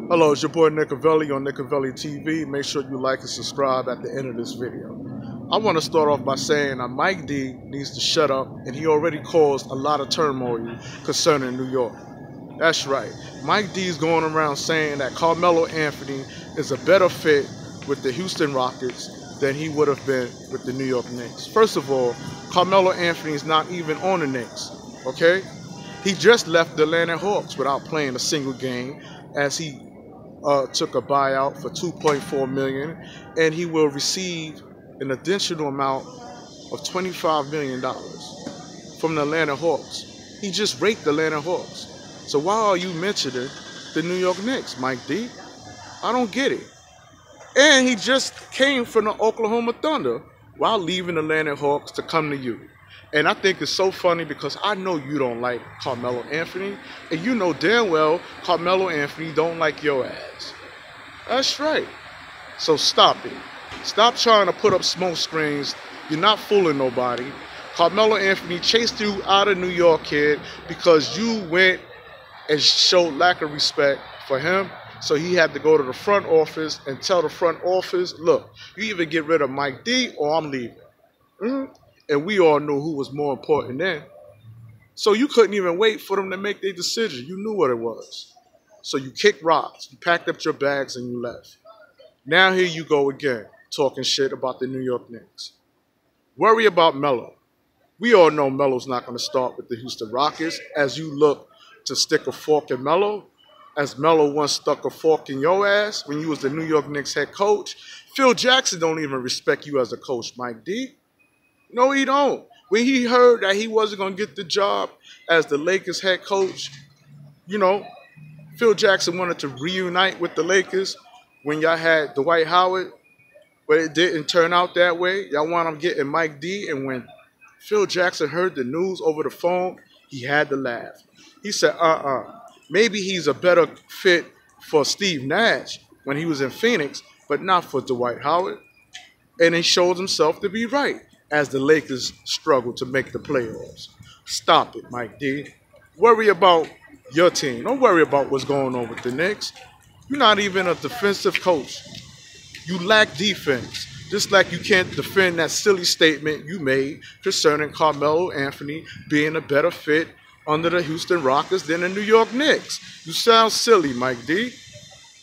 Hello, it's your boy Nicavelli on Nicavelli TV. Make sure you like and subscribe at the end of this video. I want to start off by saying that Mike D needs to shut up, and he already caused a lot of turmoil concerning New York. That's right. Mike D is going around saying that Carmelo Anthony is a better fit with the Houston Rockets than he would have been with the New York Knicks. First of all, Carmelo Anthony is not even on the Knicks, okay? He just left the Atlanta Hawks without playing a single game, as he took a buyout for $2.4 million, and he will receive an additional amount of $25 million from the Atlanta Hawks. He just raked the Atlanta Hawks. So why are you mentioning the New York Knicks, Mike D? I don't get it. And he just came from the Oklahoma Thunder while leaving the Atlanta Hawks to come to you. And I think it's so funny because I know you don't like Carmelo Anthony, and you know damn well Carmelo Anthony don't like your ass. That's right. So stop it. Stop trying to put up smoke screens. You're not fooling nobody. Carmelo Anthony chased you out of New York, kid, because you went and showed lack of respect for him. So he had to go to the front office and tell the front office, look, you either get rid of Mike D or I'm leaving. And we all knew who was more important then. So you couldn't even wait for them to make their decision. You knew what it was. So you kicked rocks, you packed up your bags, and you left. Now here you go again, talking shit about the New York Knicks. Worry about Melo. We all know Melo's not going to start with the Houston Rockets, as you look to stick a fork in Melo, as Melo once stuck a fork in your ass when you was the New York Knicks head coach. Phil Jackson don't even respect you as a coach, Mike D. No, he don't. When he heard that he wasn't going to get the job as the Lakers head coach, you know, Phil Jackson wanted to reunite with the Lakers when y'all had Dwight Howard, but it didn't turn out that way. Y'all wound up getting Mike D, and when Phil Jackson heard the news over the phone, he had to laugh. He said, maybe he's a better fit for Steve Nash when he was in Phoenix, but not for Dwight Howard. And he showed himself to be right as the Lakers struggle to make the playoffs. Stop it, Mike D. Worry about your team. Don't worry about what's going on with the Knicks. You're not even a defensive coach. You lack defense. Just like you can't defend that silly statement you made concerning Carmelo Anthony being a better fit under the Houston Rockets than the New York Knicks. You sound silly, Mike D.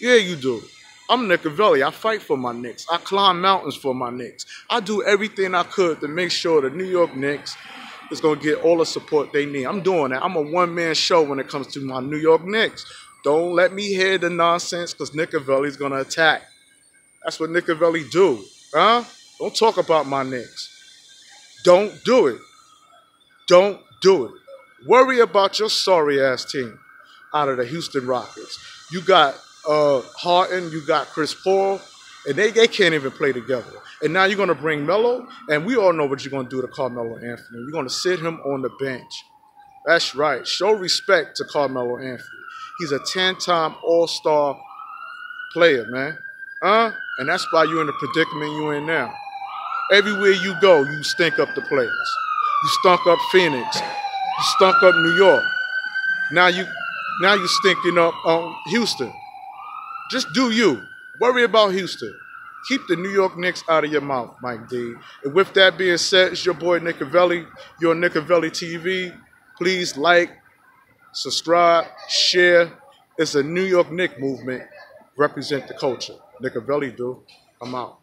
Yeah, you do. I'm Nicavelli. I fight for my Knicks. I climb mountains for my Knicks. I do everything I could to make sure the New York Knicks is going to get all the support they need. I'm doing that. I'm a one-man show when it comes to my New York Knicks. Don't let me hear the nonsense because Nicavelli's going to attack. That's what Nicavelli do. Huh? Don't talk about my Knicks. Don't do it. Don't do it. Worry about your sorry-ass team out of the Houston Rockets. You got Harden, you got Chris Paul, and they can't even play together. And now you're going to bring Melo, and we all know what you're going to do to Carmelo Anthony. You're going to sit him on the bench. That's right. Show respect to Carmelo Anthony. He's a 10-time All-Star player, man. And that's why you're in the predicament you're in now. Everywhere you go, you stink up the place. You stunk up Phoenix. You stunk up New York. Now you stinking up Houston. Just do you. Worry about Houston. Keep the New York Knicks out of your mouth, Mike D. And with that being said, it's your boy Nicavelli. You're on Nicavelli TV. Please like, subscribe, share. It's a New York Knicks movement. Represent the culture. Nicavelli do. I'm out.